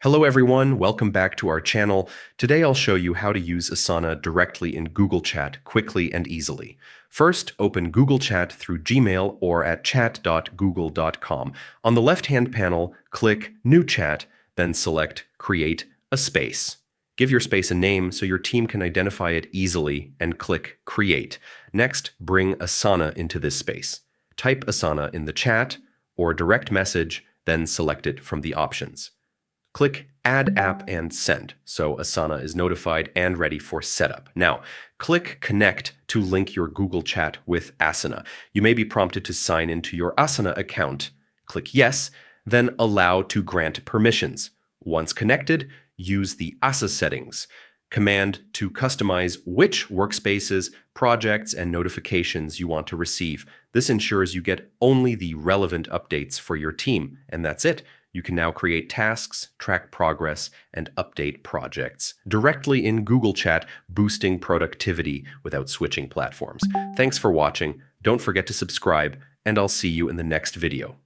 Hello everyone, welcome back to our channel. Today I'll show you how to use Asana directly in Google Chat quickly and easily. First, open Google Chat through Gmail or at chat.google.com. On the left-hand panel, click New Chat, then select Create a Space. Give your space a name so your team can identify it easily and click Create. Next, bring Asana into this space. Type Asana in the chat or direct message, then select it from the options. Click Add App and Send, so Asana is notified and ready for setup. Now, click Connect to link your Google Chat with Asana. You may be prompted to sign into your Asana account. Click Yes, then Allow to grant permissions. Once connected, use the Asa settings command to customize which workspaces, projects, and notifications you want to receive. This ensures you get only the relevant updates for your team, and that's it. You can now create tasks, track progress, and update projects directly in Google Chat, boosting productivity without switching platforms. Thanks for watching. Don't forget to subscribe, and I'll see you in the next video.